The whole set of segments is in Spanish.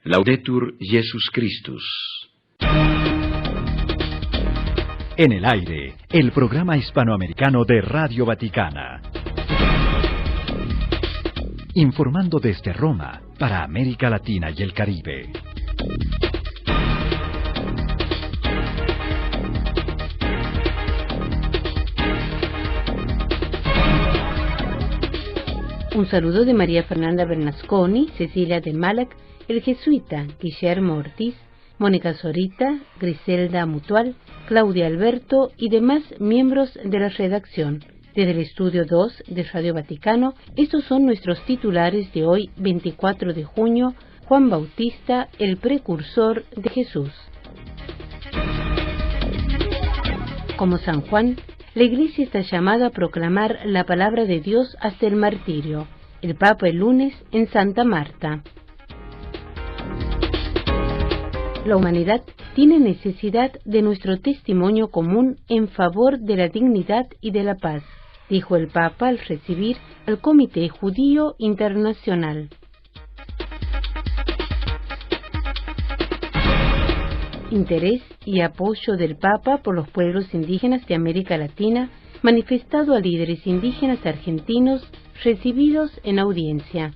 Laudetur Jesus Christus. En el aire, el programa hispanoamericano de Radio Vaticana. Informando desde Roma para América Latina y el Caribe. Un saludo de María Fernanda Bernasconi, Cecilia de Malac, el jesuita Guillermo Ortiz, Mónica Zorita, Griselda Mutual, Claudia Alberto y demás miembros de la redacción. Desde el estudio 2 de Radio Vaticano, estos son nuestros titulares de hoy, 24 de junio, Juan Bautista, el precursor de Jesús. Como San Juan, la Iglesia está llamada a proclamar la palabra de Dios hasta el martirio. El Papa el lunes en Santa Marta. La humanidad tiene necesidad de nuestro testimonio común en favor de la dignidad y de la paz, dijo el Papa al recibir al Comité Judío Internacional. Interés y apoyo del Papa por los pueblos indígenas de América Latina, manifestado a líderes indígenas argentinos recibidos en audiencia.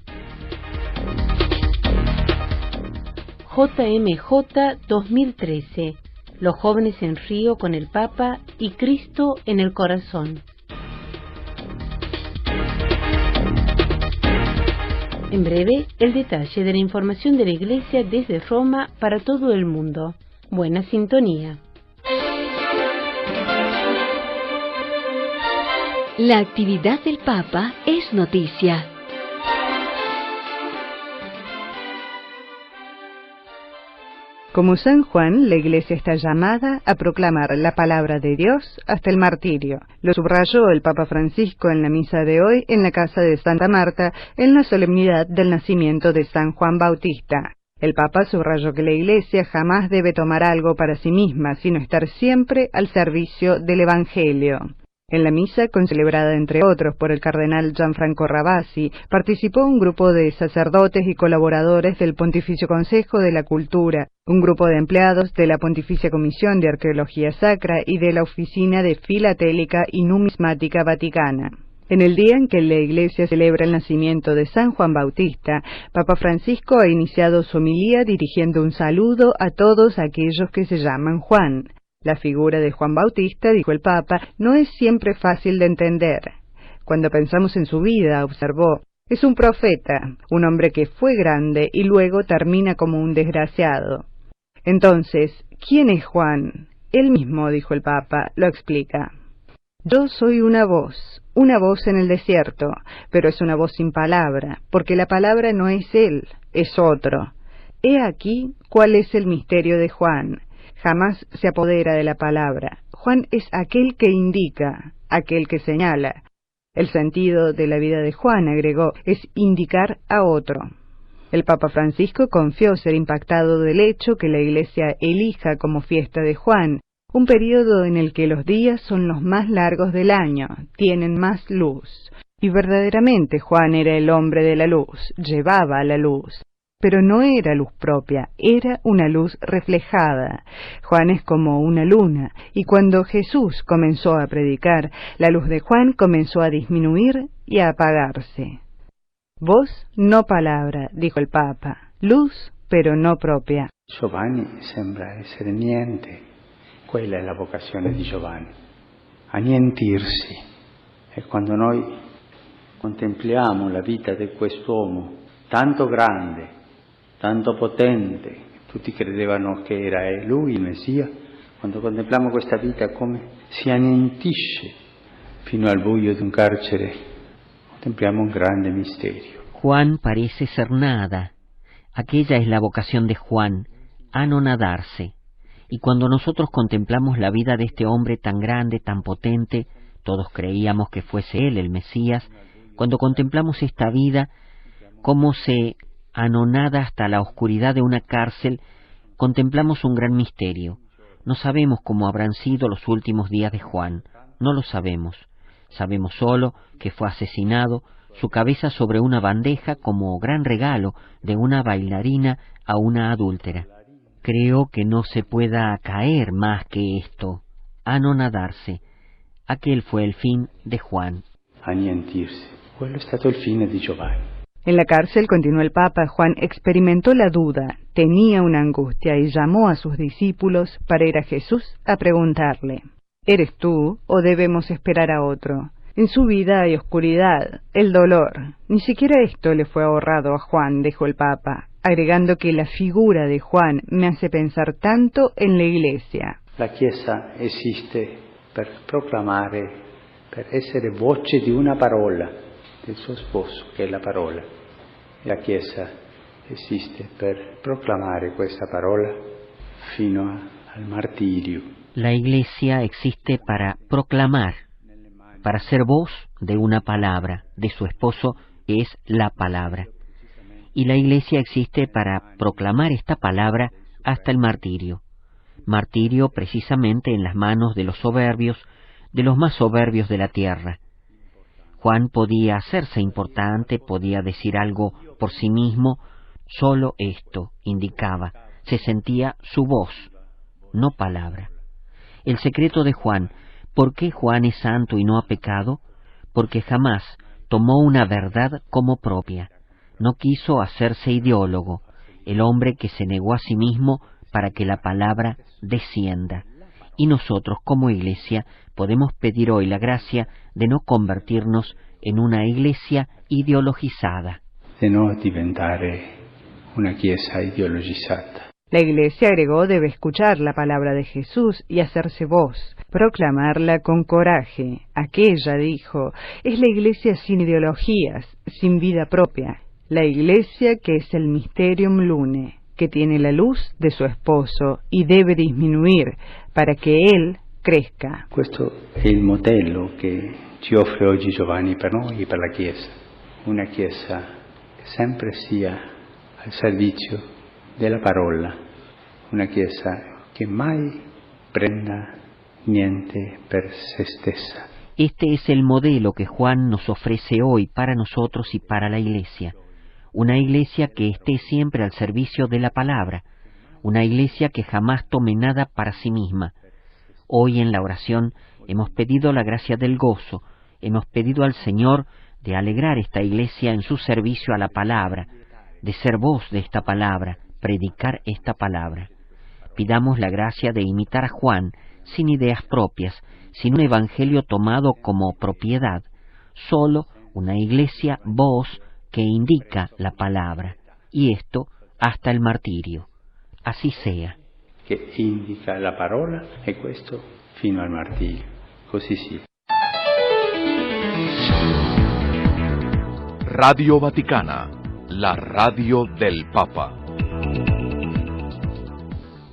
JMJ 2013. Los jóvenes en Río con el Papa y Cristo en el corazón. En breve, el detalle de la información de la Iglesia desde Roma para todo el mundo. Buena sintonía. La actividad del Papa es noticia. Como San Juan, la Iglesia está llamada a proclamar la palabra de Dios hasta el martirio. Lo subrayó el Papa Francisco en la misa de hoy en la casa de Santa Marta, en la solemnidad del nacimiento de San Juan Bautista. El Papa subrayó que la Iglesia jamás debe tomar algo para sí misma, sino estar siempre al servicio del Evangelio. En la misa, concelebrada entre otros por el cardenal Gianfranco Ravasi, participó un grupo de sacerdotes y colaboradores del Pontificio Consejo de la Cultura, un grupo de empleados de la Pontificia Comisión de Arqueología Sacra y de la Oficina de Filatélica y Numismática Vaticana. En el día en que la Iglesia celebra el nacimiento de San Juan Bautista, Papa Francisco ha iniciado su homilía dirigiendo un saludo a todos aquellos que se llaman Juan. La figura de Juan Bautista, dijo el Papa, no es siempre fácil de entender. Cuando pensamos en su vida, observó, es un profeta, un hombre que fue grande y luego termina como un desgraciado. Entonces, ¿quién es Juan? Él mismo, dijo el Papa, lo explica. Yo soy una voz en el desierto, pero es una voz sin palabra, porque la palabra no es él, es otro. He aquí cuál es el misterio de Juan. Jamás se apodera de la palabra. Juan es aquel que indica, aquel que señala. El sentido de la vida de Juan, agregó, es indicar a otro. El Papa Francisco confió ser impactado del hecho que la Iglesia elija como fiesta de Juan, un período en el que los días son los más largos del año, tienen más luz. Y verdaderamente Juan era el hombre de la luz, llevaba la luz. Pero no era luz propia, era una luz reflejada. Juan es como una luna, y cuando Jesús comenzó a predicar, la luz de Juan comenzó a disminuir y a apagarse. Voz, no palabra, dijo el Papa, luz, pero no propia. Giovanni sembra essere niente, quella è la vocazione di Giovanni, annientirsi. E quando noi contempliamo la vita di quest'uomo tanto grande, tanto potente, tutti credevano che era lui il Messia, quando contempliamo questa vita come si annientisce fino al buio di un carcere, contempliamo un grande misterio. Juan parece ser nada. Aquella es la vocación de Juan, anonadarse. Y cuando nosotros contemplamos la vida de este hombre tan grande, tan potente, todos creíamos que fuese él el Mesías, cuando contemplamos esta vida, cómo se anonada hasta la oscuridad de una cárcel, contemplamos un gran misterio. No sabemos cómo habrán sido los últimos días de Juan, no lo sabemos. Sabemos solo que fue asesinado, su cabeza sobre una bandeja como gran regalo de una bailarina a una adúltera. Creo que no se pueda caer más que esto, anonadarse. Aquel fue il fin de Juan. Annientirsi. Quello è stato il fine di Giovanni. En la cárcel, continuó el Papa, Juan experimentó la duda, tenía una angustia y llamó a sus discípulos para ir a Jesús a preguntarle: ¿eres tú o debemos esperar a otro? En su vida hay oscuridad, el dolor. Ni siquiera esto le fue ahorrado a Juan, dijo el Papa, agregando que la figura de Juan me hace pensar tanto en la Iglesia. La Chiesa esiste per proclamare, per essere voce di una parola del suo sposo, che è la parola. La Chiesa esiste per proclamare questa parola fino al martirio. La Iglesia existe para proclamar, para ser voz de una palabra, de su esposo, que es la palabra. Y la Iglesia existe para proclamar esta palabra hasta el martirio. Martirio precisamente en las manos de los soberbios, de los más soberbios de la tierra. Juan podía hacerse importante, podía decir algo por sí mismo, solo esto indicaba, se sentía su voz, no palabra. El secreto de Juan, ¿por qué Juan es santo y no ha pecado? Porque jamás tomó una verdad como propia, no quiso hacerse ideólogo, el hombre que se negó a sí mismo para que la palabra descienda. Y nosotros como Iglesia podemos pedir hoy la gracia de no convertirnos en una Iglesia ideologizada. De no diventare una Chiesa ideologizzata. La Iglesia, agregó, debe escuchar la palabra de Jesús y hacerse voz, proclamarla con coraje. Aquella, dijo, es la Iglesia sin ideologías, sin vida propia. La Iglesia que es el Mysterium Lunae, que tiene la luz de su esposo y debe disminuir para que él cresca. Questo è il modello che ci offre oggi Giovanni per noi e per la Chiesa. Una Chiesa che sempre sia al servizio della parola, una Chiesa che mai prenda niente per se stessa. Este es el modelo que Juan nos ofrece hoy para nosotros y para la Iglesia. Una Iglesia que esté siempre al servicio de la palabra, una Iglesia que jamás tome nada para sí misma. Hoy en la oración hemos pedido la gracia del gozo, hemos pedido al Señor de alegrar esta Iglesia en su servicio a la palabra, de ser voz de esta palabra, predicar esta palabra. Pidamos la gracia de imitar a Juan sin ideas propias, sin un evangelio tomado como propiedad, solo una Iglesia voz que indica la palabra, y esto hasta el martirio. Así sea. Che indica la parola e questo fino al martirio. Così sia. Radio Vaticana, la radio del Papa.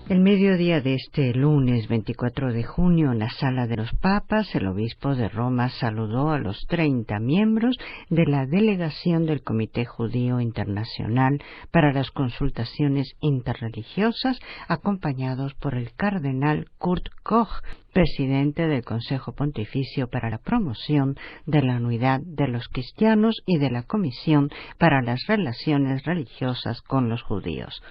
El mediodía de este lunes 24 de junio, en la Sala de los Papas, el obispo de Roma saludó a los 30 miembros de la delegación del Comité Judío Internacional para las Consultaciones Interreligiosas, acompañados por el cardenal Kurt Koch, presidente del Consejo Pontificio para la Promoción de la Unidad de los Cristianos y de la Comisión para las Relaciones Religiosas con los Judíos.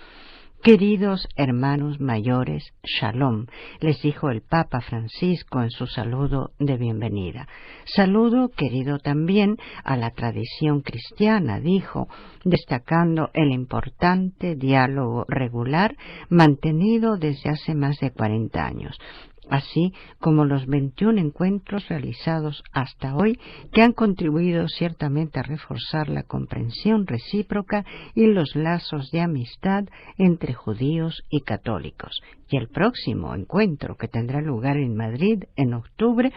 Queridos hermanos mayores, Shalom, les dijo el Papa Francisco en su saludo de bienvenida. Saludo querido también a la tradición cristiana, dijo, destacando el importante diálogo regular mantenido desde hace más de 40 años. Así como los 21 encuentros realizados hasta hoy que han contribuido ciertamente a reforzar la comprensión recíproca y los lazos de amistad entre judíos y católicos. Y el próximo encuentro que tendrá lugar en Madrid en octubre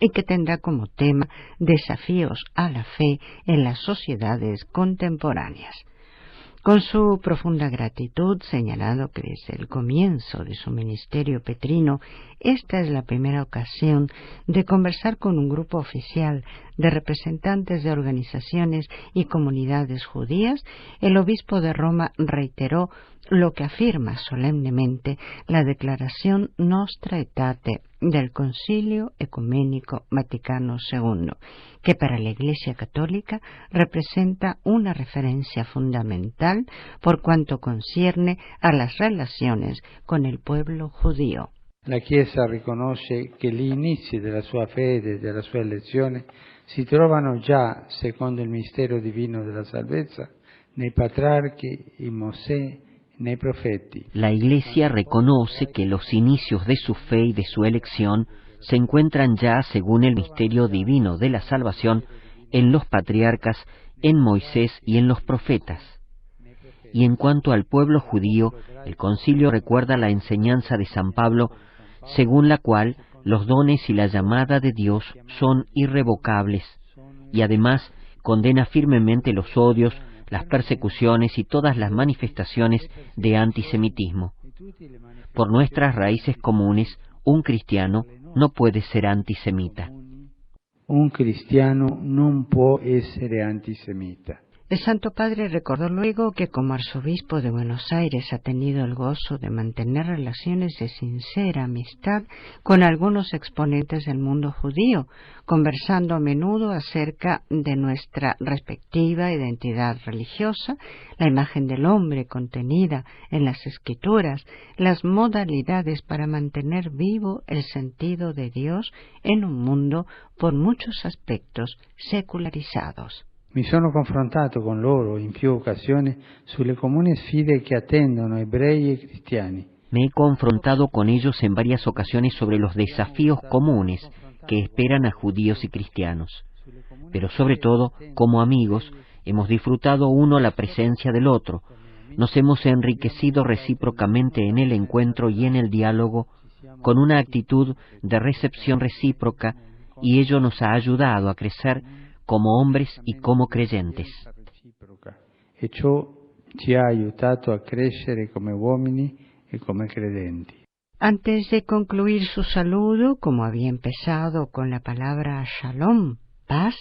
y que tendrá como tema desafíos a la fe en las sociedades contemporáneas. Con su profunda gratitud, señalando que desde el comienzo de su ministerio petrino, esta es la primera ocasión de conversar con un grupo oficial de representantes de organizaciones y comunidades judías, el obispo de Roma reiteró lo que afirma solemnemente la Declaración Nostra Aetate del Concilio Ecuménico Vaticano II, que para la Iglesia Católica representa una referencia fundamental por cuanto concierne a las relaciones con il pueblo judío. La Chiesa riconosce che gli inizi della sua fede e della sua elezione si trovano già, secondo il mistero divino della salvezza, nei patriarchi, in Mosè, nei profeti. La Iglesia reconoce que los inicios de su fe y de su elección se encuentran ya, según el misterio divino de la salvación, en los patriarcas, en Moisés y en los profetas. Y en cuanto al pueblo judío, el concilio recuerda la enseñanza de San Pablo, según la cual los dones y la llamada de Dios son irrevocables, y además condena firmemente los odios, las persecuciones y todas las manifestaciones de antisemitismo. Por nuestras raíces comunes, un cristiano no puede ser antisemita. Un cristiano non può essere antisemita. El Santo Padre recordó luego que como arzobispo de Buenos Aires ha tenido el gozo de mantener relaciones de sincera amistad con algunos exponentes del mundo judío, conversando a menudo acerca de nuestra respectiva identidad religiosa, la imagen del hombre contenida en las Escrituras, las modalidades para mantener vivo el sentido de Dios en un mundo por muchos aspectos secularizados. Mi sono confrontato con loro in più occasioni sulle comuni sfide che attendono ebrei e cristiani. Me he confrontado con ellos en varias ocasiones sobre los desafíos comunes que esperan a judíos y cristianos. Pero sobre todo, como amigos, hemos disfrutado uno la presencia del otro. Nos hemos enriquecido recíprocamente en el encuentro y en el diálogo con una actitud de recepción recíproca, y ello nos ha ayudado a crecer como hombres y como creyentes. E ciò ci ha aiutato a crescere come uomini e come credenti. Antes de concluir su saludo, como había empezado con la palabra shalom, paz,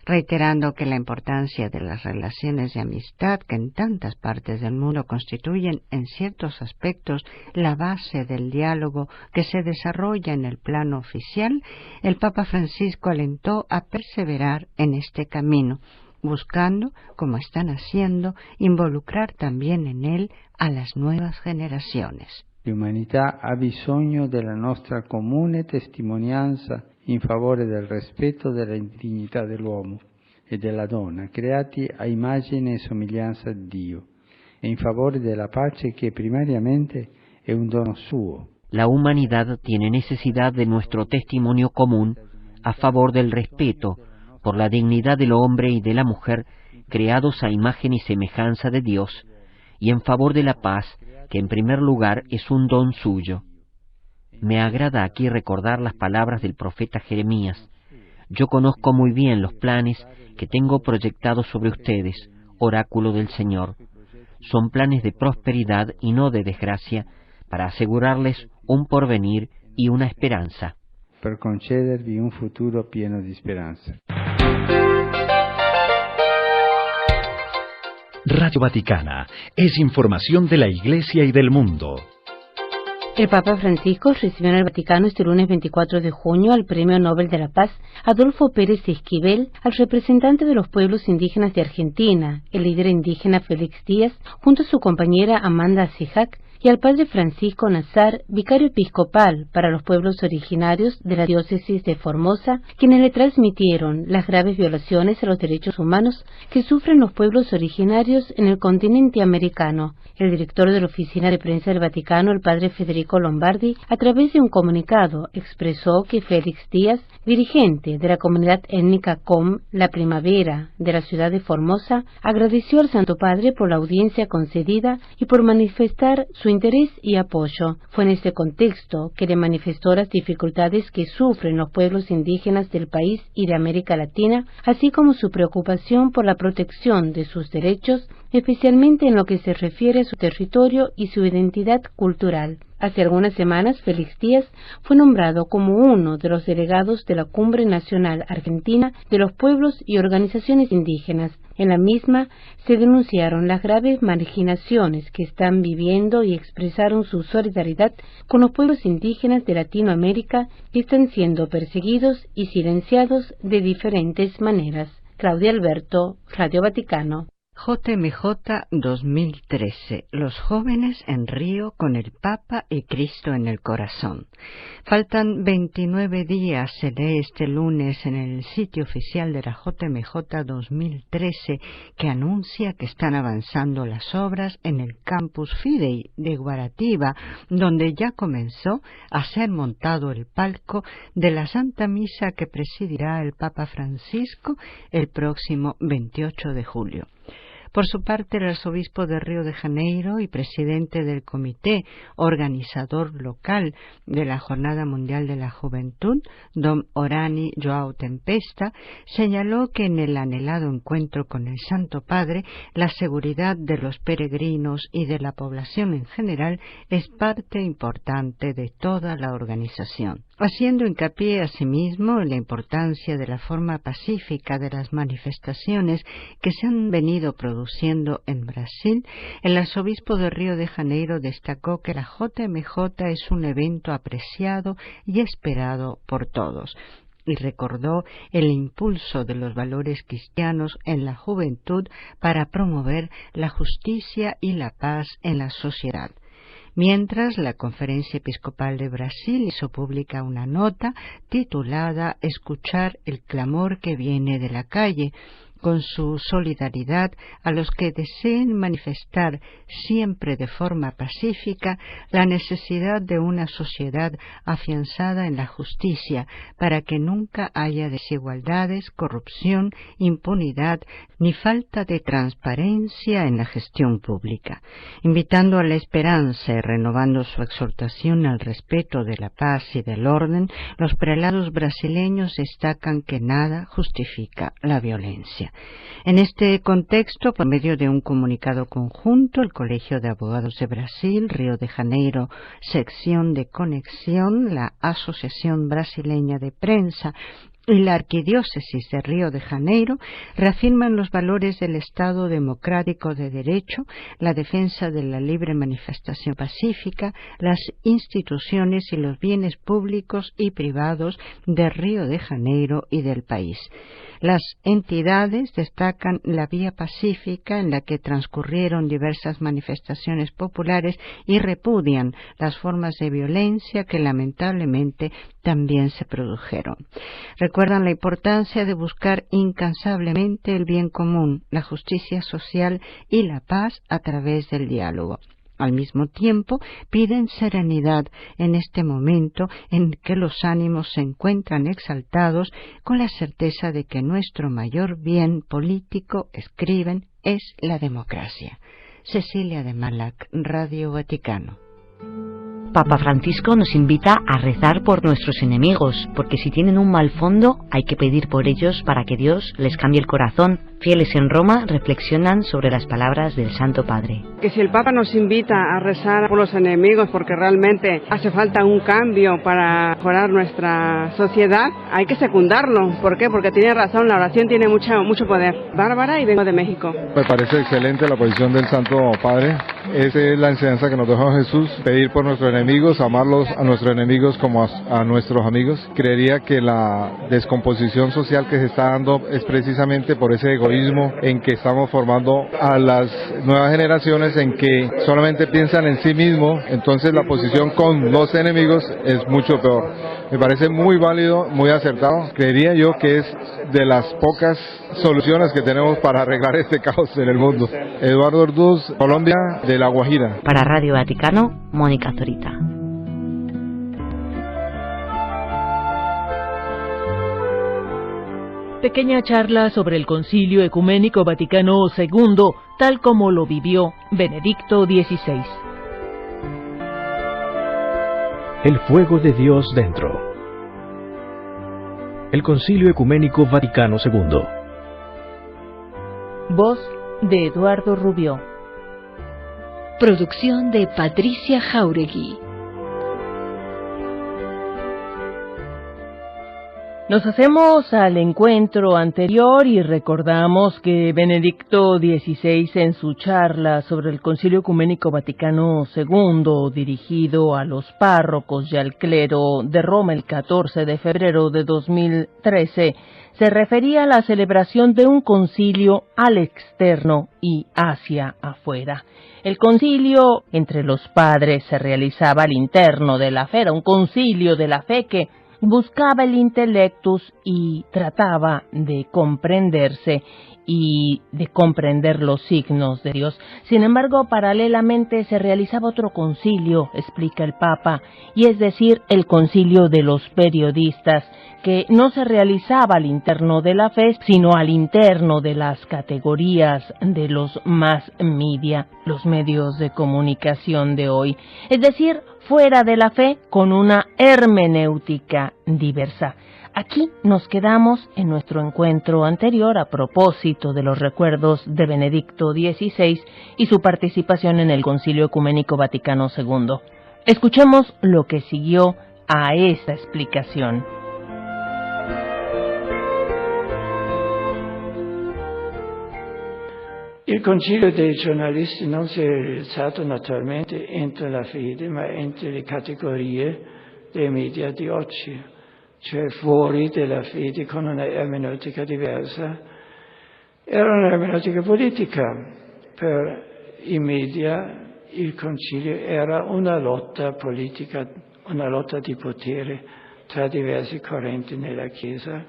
reiterando que la importancia de las relaciones de amistad que en tantas partes del mundo constituyen en ciertos aspectos la base del diálogo que se desarrolla en el plano oficial, el Papa Francisco alentó a perseverar en este camino, buscando, como están haciendo, involucrar también en él a las nuevas generaciones. L'umanità ha bisogno della nostra comune testimonianza in favore del rispetto della dignità dell'uomo e della donna, creati a immagine e somiglianza di Dio, e in favore della pace che primariamente è un dono suo. La humanidad tiene necesidad de nuestro testimonio común a favor del respeto por la dignidad del hombre y de la mujer, creados a imagen y semejanza de Dios, y en favor de la paz, que en primer lugar es un don suyo. Me agrada aquí recordar las palabras del profeta Jeremías. Yo conozco muy bien los planes que tengo proyectados sobre ustedes, oráculo del Señor. Son planes de prosperidad y no de desgracia, para asegurarles un porvenir y una esperanza. Per concedervi un futuro pieno di speranza. Radio Vaticana es información de la Iglesia y del mundo. El Papa Francisco recibió en el Vaticano este lunes 24 de junio al Premio Nobel de la Paz Adolfo Pérez Esquivel, al representante de los pueblos indígenas de Argentina, el líder indígena Félix Díaz, junto a su compañera Amanda Sijac, y al padre Francisco Nazar, vicario episcopal para los pueblos originarios de la diócesis de Formosa, quienes le transmitieron las graves violaciones a los derechos humanos que sufren los pueblos originarios en el continente americano. El director de la Oficina de Prensa del Vaticano, el padre Federico Lombardi, a través de un comunicado, expresó que Félix Díaz, dirigente de la comunidad étnica Com La Primavera de la ciudad de Formosa, agradeció al Santo Padre por la audiencia concedida y por manifestar su interés y apoyo. Fue en este contexto que le manifestó las dificultades que sufren los pueblos indígenas del país y de América Latina, así como su preocupación por la protección de sus derechos, especialmente en lo que se refiere a su territorio y su identidad cultural. Hace algunas semanas, Félix Díaz fue nombrado como uno de los delegados de la Cumbre Nacional Argentina de los Pueblos y Organizaciones Indígenas. En la misma se denunciaron las graves marginaciones que están viviendo y expresaron su solidaridad con los pueblos indígenas de Latinoamérica que están siendo perseguidos y silenciados de diferentes maneras. Claudia Alberto, Radio Vaticano. JMJ 2013. Los jóvenes en Río con el Papa y Cristo en el corazón. Faltan 29 días, se lee este lunes en el sitio oficial de la JMJ 2013, que anuncia que están avanzando las obras en el Campus Fidei de Guaratiba, donde ya comenzó a ser montado el palco de la Santa Misa que presidirá el Papa Francisco el próximo 28 de julio. Por su parte, el arzobispo de Río de Janeiro y presidente del comité organizador local de la Jornada Mundial de la Juventud, don Orani João Tempesta, señaló que en el anhelado encuentro con el Santo Padre, la seguridad de los peregrinos y de la población en general es parte importante de toda la organización. Haciendo hincapié asimismo en la importancia de la forma pacífica de las manifestaciones que se han venido produciendo en Brasil, el arzobispo de Río de Janeiro destacó que la JMJ es un evento apreciado y esperado por todos, y recordó el impulso de los valores cristianos en la juventud para promover la justicia y la paz en la sociedad. Mientras, la Conferencia Episcopal de Brasil hizo pública una nota titulada «Escuchar el clamor que viene de la calle», con su solidaridad a los que deseen manifestar siempre de forma pacífica la necesidad de una sociedad afianzada en la justicia para que nunca haya desigualdades, corrupción, impunidad ni falta de transparencia en la gestión pública. Invitando a la esperanza y renovando su exhortación al respeto de la paz y del orden, los prelados brasileños destacan que nada justifica la violencia. En este contexto, por medio de un comunicado conjunto, el Colegio de Abogados de Brasil, Río de Janeiro, Sección de Conexión, la Asociación Brasileña de Prensa y la Arquidiócesis de Río de Janeiro reafirman los valores del Estado democrático de derecho, la defensa de la libre manifestación pacífica, las instituciones y los bienes públicos y privados de Río de Janeiro y del país. Las entidades destacan la vía pacífica en la que transcurrieron diversas manifestaciones populares y repudian las formas de violencia que lamentablemente también se produjeron. Recuerdan la importancia de buscar incansablemente el bien común, la justicia social y la paz a través del diálogo. Al mismo tiempo, piden serenidad en este momento en que los ánimos se encuentran exaltados, con la certeza de que nuestro mayor bien político, escriben, es la democracia. Cecilia de Malac, Radio Vaticano. Papa Francisco nos invita a rezar por nuestros enemigos, porque si tienen un mal fondo hay que pedir por ellos para que Dios les cambie el corazón. Fieles en Roma reflexionan sobre las palabras del Santo Padre. Que si el Papa nos invita a rezar por los enemigos porque realmente hace falta un cambio para mejorar nuestra sociedad, hay que secundarlo. ¿Por qué? Porque tiene razón, la oración tiene mucho poder. Bárbara, y vengo de México. Me parece excelente la posición del Santo Padre. Esa es la enseñanza que nos dejó Jesús, pedir por nuestros enemigos, amarlos a nuestros enemigos como a nuestros amigos. Creería que la descomposición social que se está dando es precisamente por ese egoísmo en que estamos formando a las nuevas generaciones en que solamente piensan en sí mismos, entonces la posición con los enemigos es mucho peor. Me parece muy válido, muy acertado. Creería yo que es de las pocas soluciones que tenemos para arreglar este caos en el mundo. Eduardo Orduz, Colombia, de La Guajira. Para Radio Vaticano, Mónica Zorita. Pequeña charla sobre el Concilio Ecuménico Vaticano II, tal como lo vivió Benedicto XVI. El fuego de Dios dentro. El Concilio Ecuménico Vaticano II. Voz de Eduardo Rubió. Producción de Patricia Jauregui. Nos hacemos al encuentro anterior y recordamos que Benedicto XVI, en su charla sobre el Concilio Ecuménico Vaticano II, dirigido a los párrocos y al clero de Roma el 14 de febrero de 2013, se refería a la celebración de un concilio al externo y hacia afuera. El concilio entre los padres se realizaba al interno de la fe, era un concilio de la fe que buscaba el intellectus y trataba de comprenderse y de comprender los signos de Dios. Sin embargo, paralelamente se realizaba otro concilio, explica el Papa, y es decir, el concilio de los periodistas, que no se realizaba al interno de la fe, sino al interno de las categorías de los mass media, los medios de comunicación de hoy. Es decir, fuera de la fe, con una hermenéutica diversa. Aquí nos quedamos en nuestro encuentro anterior a propósito de los recuerdos de Benedicto XVI y su participación en el Concilio Ecuménico Vaticano II. Escuchemos lo que siguió a esta explicación. Il concilio dei giornalisti non si è realizzato naturalmente entro la fede, ma entro le categorie dei media di oggi, cioè fuori della fede con una ermeneutica diversa. Era un'ermeneutica politica. Per i media il concilio era una lotta politica, una lotta di potere tra diversi correnti nella Chiesa.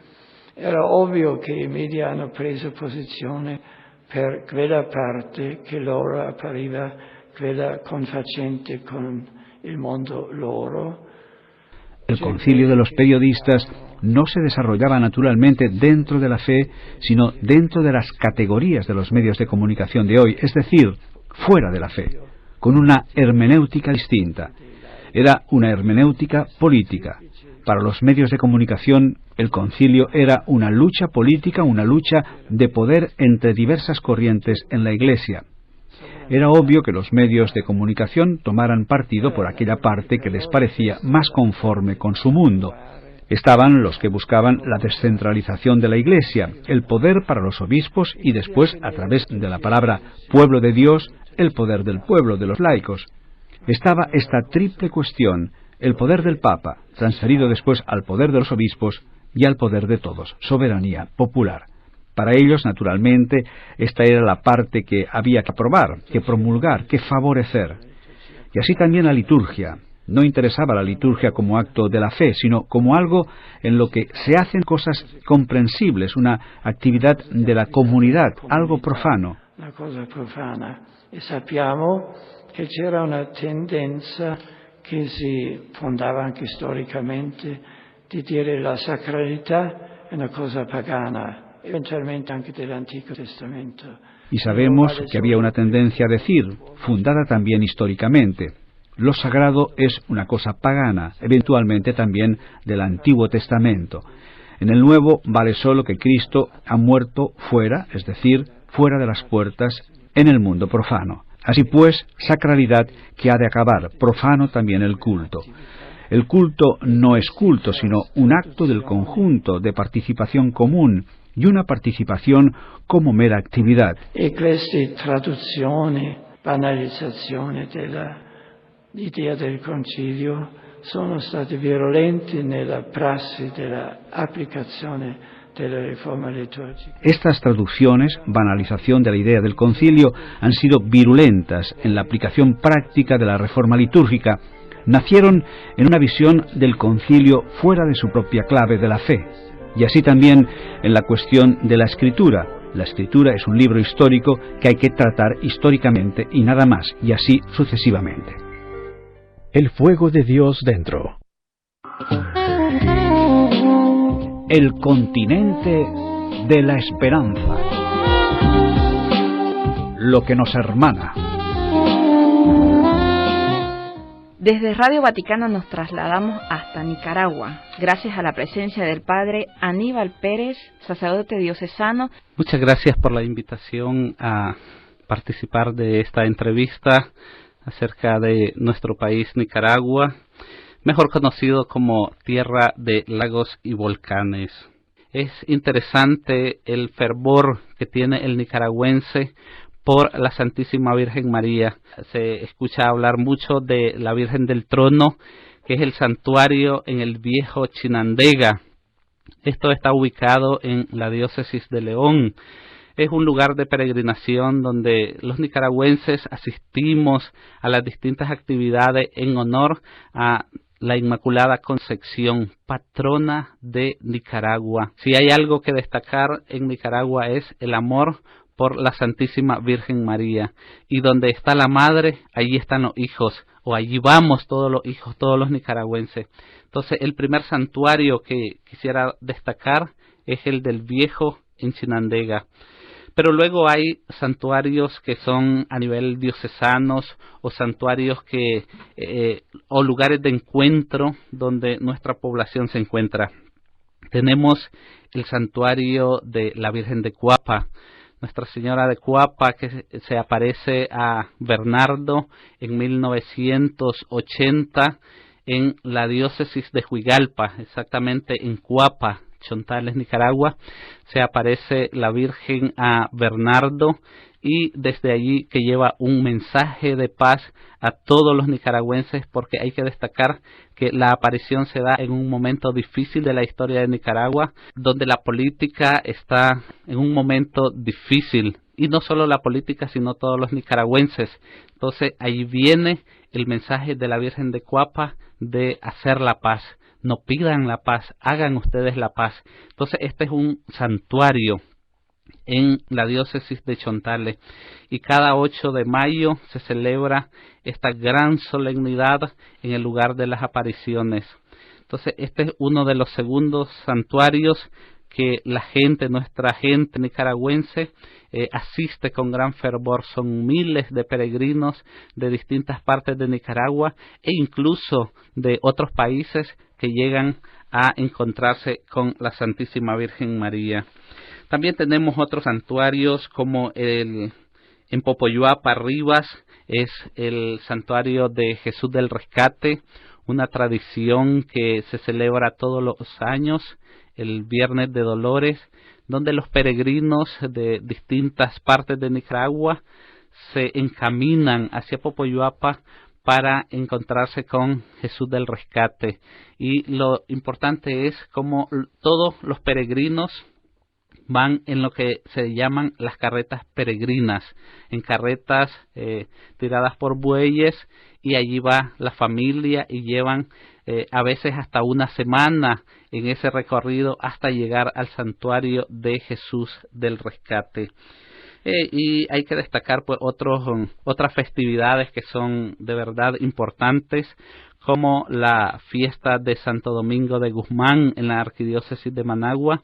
Era ovvio che i media hanno preso posizione per quella parte che loro appariva quella confacente con el mundo loro. El concilio de los periodistas no se desarrollaba naturalmente dentro de la fe, sino dentro de las categorías de los medios de comunicación de hoy, es decir, fuera de la fe, con una hermenéutica distinta. Era una hermenéutica política. Para los medios de comunicación, el concilio era una lucha política, una lucha de poder entre diversas corrientes en la Iglesia. Era obvio que los medios de comunicación tomaran partido por aquella parte que les parecía más conforme con su mundo. Estaban los que buscaban la descentralización de la Iglesia, el poder para los obispos y después, a través de la palabra pueblo de Dios, el poder del pueblo, de los laicos. Estaba esta triple cuestión, el poder del Papa, transferido después al poder de los obispos y al poder de todos, soberanía popular. Para ellos, naturalmente, esta era la parte que había que aprobar, que promulgar, que favorecer. Y así también la liturgia. No interesaba la liturgia como acto de la fe, sino como algo en lo que se hacen cosas comprensibles, una actividad de la comunidad, algo profano. Una cosa profana. E sappiamo che c'era una tendenza che si fondava anche storicamente di dire la sacralità è una cosa pagana, eventualmente anche dell'Antico Testamento. Y sabemos que había una tendencia a decir, fundada también históricamente, lo sagrado es una cosa pagana, eventualmente también del Antiguo Testamento. En el Nuevo vale solo que Cristo ha muerto fuera, es decir, fuera de las puertas, en el mundo profano. Así pues, sacralidad que ha de acabar, profano también el culto. El culto no es culto, sino un acto del conjunto de participación común y una participación como mera actividad. E queste traduzioni, banalizzazione dell'idea del concilio sono state virulenti nella prassi dell'applicazione della riforma liturgica. Estas traducciones, banalización de la idea del concilio, han sido virulentas en la aplicación práctica de la reforma litúrgica. Nacieron en una visión del concilio fuera de su propia clave de la fe. Y así también en la cuestión de la escritura. La escritura es un libro histórico que hay que tratar históricamente y nada más, y así sucesivamente. El fuego de Dios dentro. El continente de la esperanza. Lo que nos hermana. Desde Radio Vaticano nos trasladamos hasta Nicaragua, gracias a la presencia del padre Aníbal Pérez, sacerdote diocesano. Muchas gracias por la invitación a participar de esta entrevista acerca de nuestro país, Nicaragua. mejor conocido como tierra de lagos y volcanes. Es interesante el fervor que tiene el nicaragüense por la Santísima Virgen María. Se escucha hablar mucho de la Virgen del Trono, que es el santuario en el viejo Chinandega. Esto está ubicado en la diócesis de León. Es un lugar de peregrinación donde los nicaragüenses asistimos a las distintas actividades en honor a la Inmaculada Concepción, patrona de Nicaragua. Si hay algo que destacar en Nicaragua es el amor por la Santísima Virgen María. Y donde está la madre, allí están los hijos, o allí vamos todos los hijos, todos los nicaragüenses. Entonces, el primer santuario que quisiera destacar es el del viejo en Chinandega. Pero luego hay santuarios que son a nivel diocesanos, o santuarios o lugares de encuentro donde nuestra población se encuentra. Tenemos el santuario de la Virgen de Cuapa, Nuestra Señora de Cuapa, que se aparece a Bernardo en 1980 en la diócesis de Huigalpa, exactamente en Cuapa, Chontales, Nicaragua. Se aparece la Virgen a Bernardo y desde allí que lleva un mensaje de paz a todos los nicaragüenses, porque hay que destacar que la aparición se da en un momento difícil de la historia de Nicaragua, donde la política está en un momento difícil, y no solo la política, sino todos los nicaragüenses. Entonces ahí viene el mensaje de la Virgen de Cuapa de hacer la paz. No pidan la paz, hagan ustedes la paz. Entonces este es un santuario en la diócesis de Chontales, y cada 8 de mayo se celebra esta gran solemnidad en el lugar de las apariciones. Entonces este es uno de los segundos santuarios que la gente, nuestra gente nicaragüense, asiste con gran fervor. Son miles de peregrinos de distintas partes de Nicaragua e incluso de otros países que llegan a encontrarse con la Santísima Virgen María. También tenemos otros santuarios como en Popoyuapa, Rivas, es el santuario de Jesús del Rescate, una tradición que se celebra todos los años, el Viernes de Dolores, donde los peregrinos de distintas partes de Nicaragua se encaminan hacia Popoyuapa para encontrarse con Jesús del Rescate. Y lo importante es cómo todos los peregrinos van en lo que se llaman las carretas peregrinas, en carretas tiradas por bueyes, y allí va la familia y llevan a veces hasta una semana en ese recorrido hasta llegar al santuario de Jesús del Rescate. Y hay que destacar pues otras festividades que son de verdad importantes, como la fiesta de Santo Domingo de Guzmán en la arquidiócesis de Managua,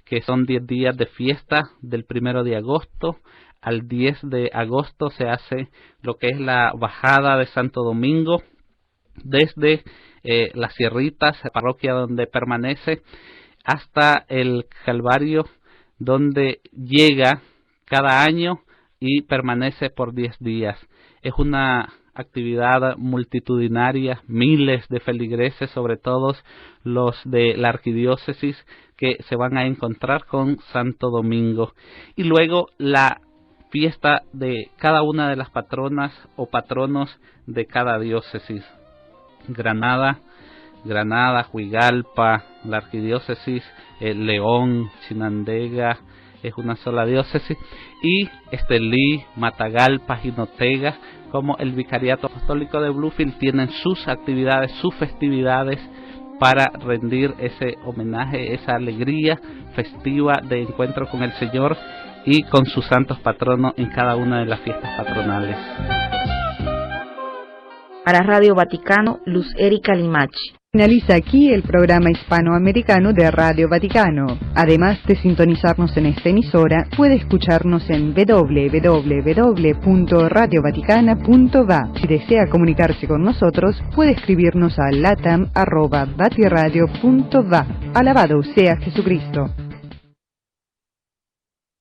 que son 10 días de fiesta. Del 1 de agosto al 10 de agosto se hace lo que es la bajada de Santo Domingo desde las Sierritas, la parroquia donde permanece, hasta el Calvario, donde llega cada año y permanece por 10 días. Es una actividad multitudinaria, miles de feligreses, sobre todo los de la arquidiócesis, que se van a encontrar con Santo Domingo. Y luego la fiesta de cada una de las patronas o patronos de cada diócesis. Granada, Huigalpa, la arquidiócesis, León, Chinandega, es una sola diócesis, y Estelí, Matagalpa, Jinotega, como el Vicariato Apostólico de Bluefield, tienen sus actividades, sus festividades para rendir ese homenaje, esa alegría festiva de encuentro con el Señor y con sus santos patronos en cada una de las fiestas patronales. Para Radio Vaticano, Luz Erika Limachi. Finaliza aquí el programa hispanoamericano de Radio Vaticano. Además de sintonizarnos en esta emisora, puede escucharnos en www.radiovaticana.va. Si desea comunicarse con nosotros, puede escribirnos a latam@vatiradio.va. Alabado sea Jesucristo.